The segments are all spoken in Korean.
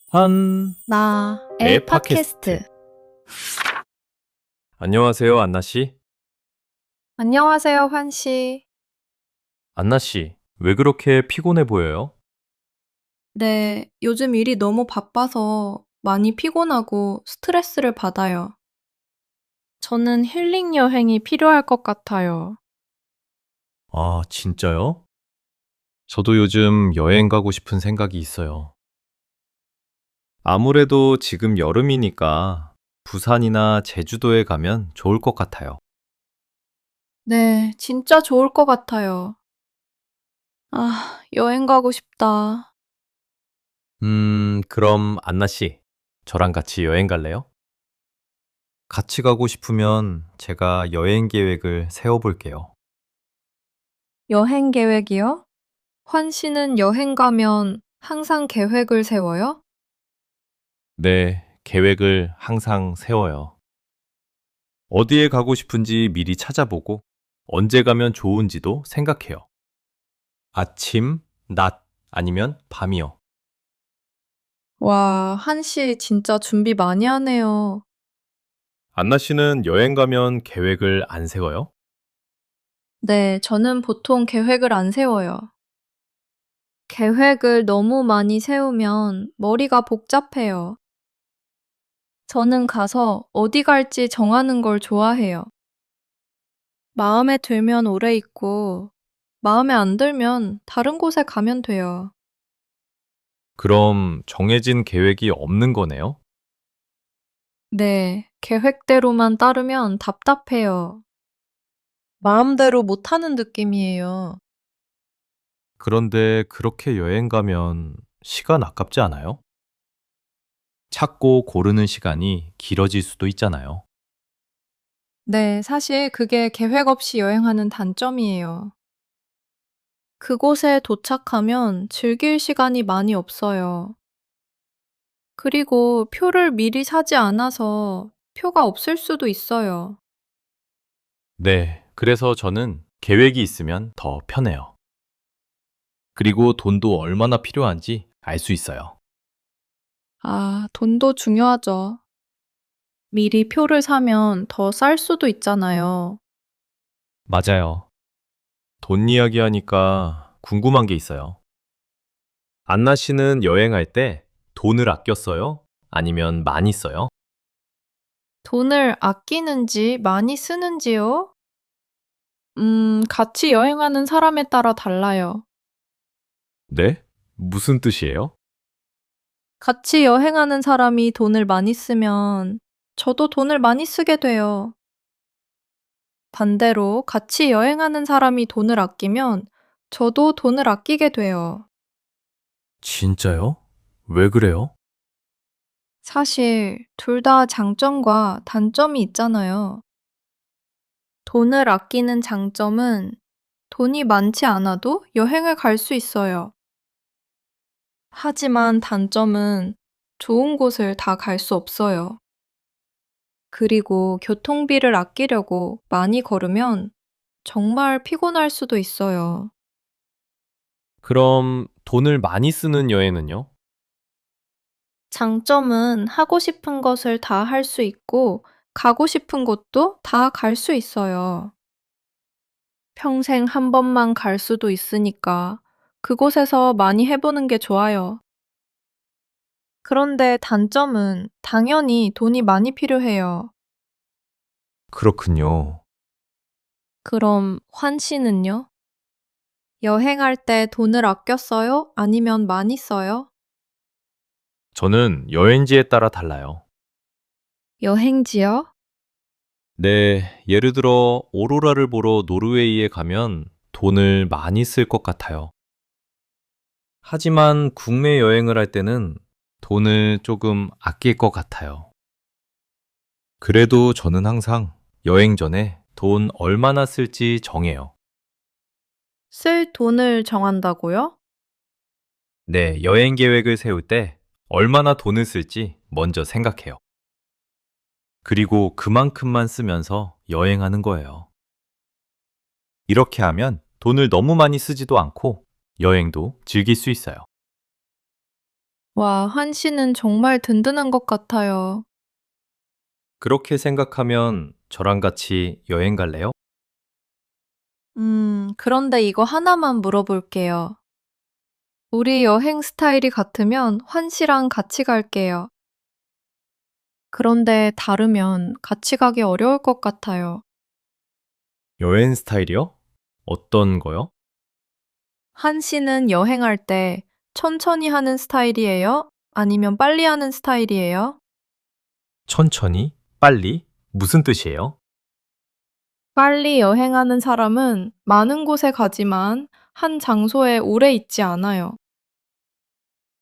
한 나의 팟캐스트. 안녕하세요, 안나 씨. 안녕하세요, 환 씨. 안나 씨, 왜 그렇게 피곤해 보여요? 네, 요즘 일이 너무 바빠서 많이 피곤하고 스트레스를 받아요. 저는 힐링 여행이 필요할 것 같아요. 아, 진짜요? 저도 요즘 여행 가고 싶은 생각이 있어요. 아무래도 지금 여름이니까 부산이나 제주도에 가면 좋을 것 같아요. 네, 진짜 좋을 것 같아요. 아, 여행 가고 싶다. 그럼 안나 씨, 저랑 같이 여행 갈래요? 같이 가고 싶으면 제가 여행 계획을 세워볼게요. 여행 계획이요? 환 씨는 여행 가면 항상 계획을 세워요? 네, 계획을 항상 세워요. 어디에 가고 싶은지 미리 찾아보고 언제 가면 좋은지도 생각해요. 아침, 낮, 아니면 밤이요. 와, 환 씨 진짜 준비 많이 하네요. 안나 씨는 여행 가면 계획을 안 세워요? 네, 저는 보통 계획을 안 세워요. 계획을 너무 많이 세우면 머리가 복잡해요. 저는 가서 어디 갈지 정하는 걸 좋아해요. 마음에 들면 오래 있고, 마음에 안 들면 다른 곳에 가면 돼요. 그럼 정해진 계획이 없는 거네요? 네, 계획대로만 따르면 답답해요. 마음대로 못하는 느낌이에요. 그런데 그렇게 여행 가면 시간 아깝지 않아요? 찾고 고르는 시간이 길어질 수도 있잖아요. 네, 사실 그게 계획 없이 여행하는 단점이에요. 그곳에 도착하면 즐길 시간이 많이 없어요. 그리고 표를 미리 사지 않아서 표가 없을 수도 있어요. 네, 그래서 저는 계획이 있으면 더 편해요. 그리고 돈도 얼마나 필요한지 알 수 있어요. 아, 돈도 중요하죠. 미리 표를 사면 더 쌀 수도 있잖아요. 맞아요. 돈 이야기하니까 궁금한 게 있어요. 안나 씨는 여행할 때 돈을 아껴 써요? 아니면 많이 써요? 돈을 아끼는지 많이 쓰는지요? 같이 여행하는 사람에 따라 달라요. 네? 무슨 뜻이에요? 같이 여행하는 사람이 돈을 많이 쓰면 저도 돈을 많이 쓰게 돼요. 반대로 같이 여행하는 사람이 돈을 아끼면 저도 돈을 아끼게 돼요. 진짜요? 왜 그래요? 사실 둘 다 장점과 단점이 있잖아요. 돈을 아끼는 장점은 돈이 많지 않아도 여행을 갈 수 있어요. 하지만 단점은 좋은 곳을 다 갈 수 없어요. 그리고 교통비를 아끼려고 많이 걸으면 정말 피곤할 수도 있어요. 그럼 돈을 많이 쓰는 여행은요? 장점은 하고 싶은 것을 다 할 수 있고 가고 싶은 곳도 다 갈 수 있어요. 평생 한 번만 갈 수도 있으니까 그곳에서 많이 해보는 게 좋아요. 그런데 단점은 당연히 돈이 많이 필요해요. 그렇군요. 그럼 환 씨는요? 여행할 때 돈을 아껴 써요? 아니면 많이 써요? 저는 여행지에 따라 달라요. 여행지요? 네, 예를 들어 오로라를 보러 노르웨이에 가면 돈을 많이 쓸 것 같아요. 하지만 국내 여행을 할 때는 돈을 조금 아낄 것 같아요. 그래도 저는 항상 여행 전에 돈 얼마나 쓸지 정해요. 쓸 돈을 정한다고요? 네, 여행 계획을 세울 때 얼마나 돈을 쓸지 먼저 생각해요. 그리고 그만큼만 쓰면서 여행하는 거예요. 이렇게 하면 돈을 너무 많이 쓰지도 않고 여행도 즐길 수 있어요. 와, 환 씨는 정말 든든한 것 같아요. 그렇게 생각하면 저랑 같이 여행 갈래요? 그런데 이거 하나만 물어볼게요. 우리 여행 스타일이 같으면 환 씨랑 같이 갈게요. 그런데 다르면 같이 가기 어려울 것 같아요. 여행 스타일이요? 어떤 거요? 한 씨는 여행할 때 천천히 하는 스타일이에요? 아니면 빨리 하는 스타일이에요? 천천히? 빨리? 무슨 뜻이에요? 빨리 여행하는 사람은 많은 곳에 가지만 한 장소에 오래 있지 않아요.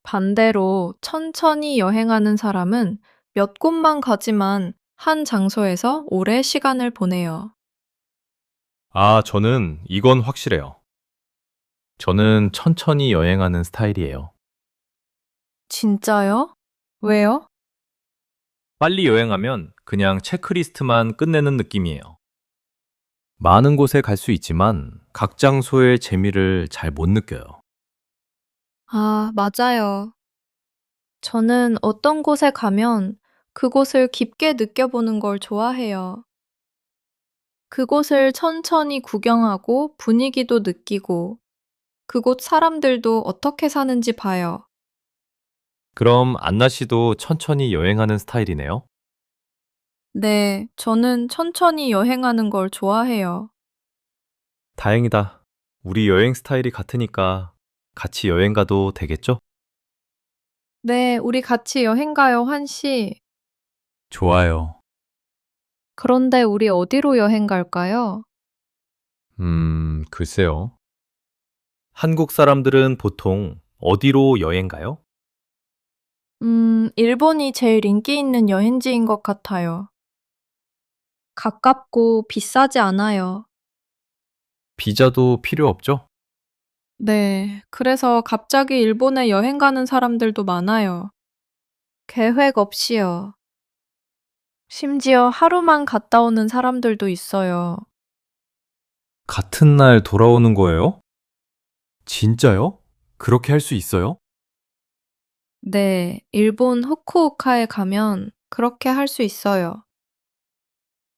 반대로 천천히 여행하는 사람은 몇 곳만 가지만 한 장소에서 오래 시간을 보내요. 아, 저는 이건 확실해요. 저는 천천히 여행하는 스타일이에요. 진짜요? 왜요? 빨리 여행하면 그냥 체크리스트만 끝내는 느낌이에요. 많은 곳에 갈 수 있지만 각 장소의 재미를 잘 못 느껴요. 아, 맞아요. 저는 어떤 곳에 가면 그곳을 깊게 느껴보는 걸 좋아해요. 그곳을 천천히 구경하고 분위기도 느끼고 그곳 사람들도 어떻게 사는지 봐요. 그럼 안나 씨도 천천히 여행하는 스타일이네요? 네, 저는 천천히 여행하는 걸 좋아해요. 다행이다. 우리 여행 스타일이 같으니까 같이 여행 가도 되겠죠? 네, 우리 같이 여행 가요, 환 씨. 좋아요. 그런데 우리 어디로 여행 갈까요? 글쎄요. 한국 사람들은 보통 어디로 여행 가요? 일본이 제일 인기 있는 여행지인 것 같아요. 가깝고 비싸지 않아요. 비자도 필요 없죠? 네, 그래서 갑자기 일본에 여행 가는 사람들도 많아요. 계획 없이요. 심지어 하루만 갔다 오는 사람들도 있어요. 같은 날 돌아오는 거예요? 진짜요? 그렇게 할 수 있어요? 네, 일본 후쿠오카에 가면 그렇게 할 수 있어요.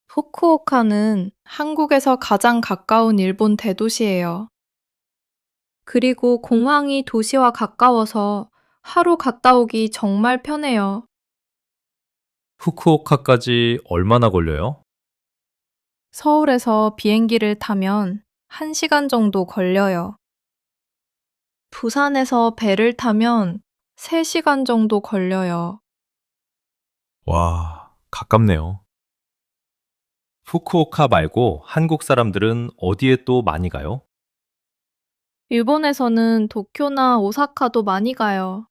후쿠오카는 한국에서 가장 가까운 일본 대도시예요. 그리고 공항이 도시와 가까워서 하루 갔다 오기 정말 편해요. 후쿠오카까지 얼마나 걸려요? 서울에서 비행기를 타면 1시간 정도 걸려요. 부산에서 배를 타면 3시간 정도 걸려요. 와, 가깝네요. 후쿠오카 말고 한국 사람들은 어디에 또 많이 가요? 일본에서는 도쿄나 오사카도 많이 가요.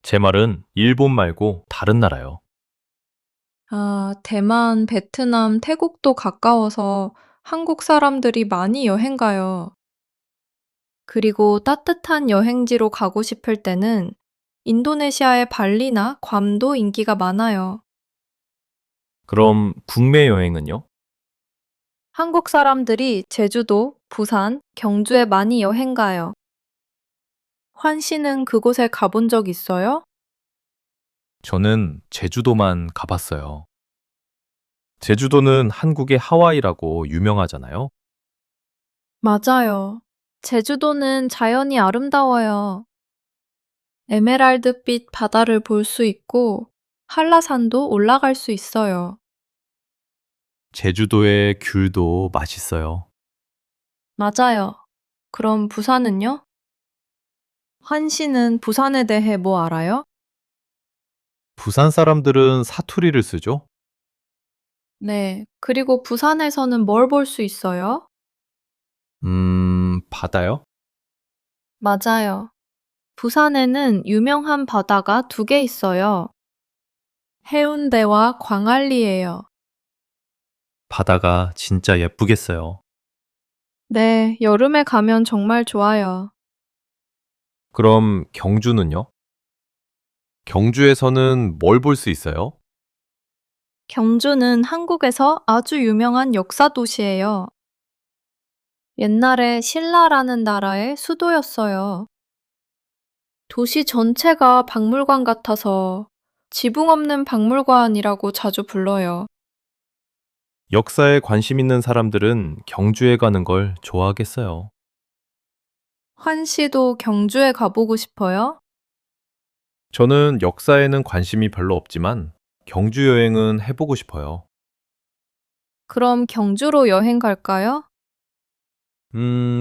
제 말은 일본 말고 다른 나라요. 아, 대만, 베트남, 태국도 가까워서 한국 사람들이 많이 여행 가요. 그리고 따뜻한 여행지로 가고 싶을 때는 인도네시아의 발리나 괌도 인기가 많아요. 그럼 국내 여행은요? 한국 사람들이 제주도, 부산, 경주에 많이 여행 가요. 환 씨는 그곳에 가본 적 있어요? 저는 제주도만 가봤어요. 제주도는 한국의 하와이라고 유명하잖아요. 맞아요. 제주도는 자연이 아름다워요. 에메랄드빛 바다를 볼 수 있고 한라산도 올라갈 수 있어요. 제주도의 귤도 맛있어요. 맞아요. 그럼 부산은요? 환 씨는 부산에 대해 뭐 알아요? 부산 사람들은 사투리를 쓰죠? 네. 그리고 부산에서는 뭘 볼 수 있어요? 바다요? 맞아요. 부산에는 유명한 바다가 두 개 있어요. 해운대와 광안리예요. 바다가 진짜 예쁘겠어요. 네, 여름에 가면 정말 좋아요. 그럼 경주는요? 경주에서는 뭘 볼 수 있어요? 경주는 한국에서 아주 유명한 역사 도시예요. 옛날에 신라라는 나라의 수도였어요. 도시 전체가 박물관 같아서 지붕 없는 박물관이라고 자주 불러요. 역사에 관심 있는 사람들은 경주에 가는 걸 좋아하겠어요. 환 씨도 경주에 가보고 싶어요? 저는 역사에는 관심이 별로 없지만 경주 여행은 해보고 싶어요. 그럼 경주로 여행 갈까요?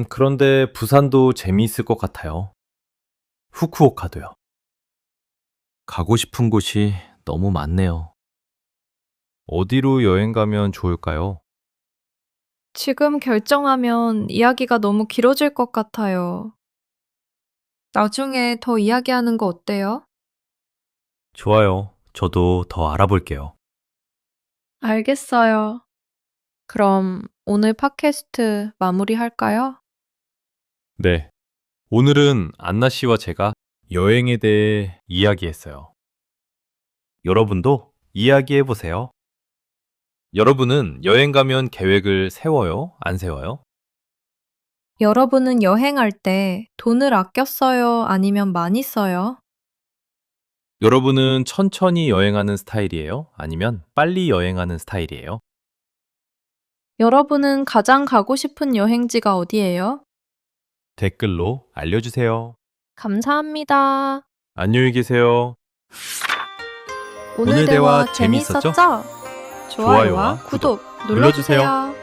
그런데 부산도 재미있을 것 같아요. 후쿠오카도요. 가고 싶은 곳이 너무 많네요. 어디로 여행 가면 좋을까요? 지금 결정하면 이야기가 너무 길어질 것 같아요. 나중에 더 이야기하는 거 어때요? 좋아요. 저도 더 알아볼게요. 알겠어요. 그럼 오늘 팟캐스트 마무리할까요? 네. 오늘은 안나 씨와 제가 여행에 대해 이야기했어요. 여러분도 이야기해 보세요. 여러분은 여행 가면 계획을 세워요? 안 세워요? 여러분은 여행할 때 돈을 아껴 써요? 아니면 많이 써요? 여러분은 천천히 여행하는 스타일이에요? 아니면 빨리 여행하는 스타일이에요? 여러분은 가장 가고 싶은 여행지가 어디예요? 댓글로 알려주세요. 감사합니다. 안녕히 계세요. 오늘 대화 재밌었죠? 좋아요와 구독 눌러주세요.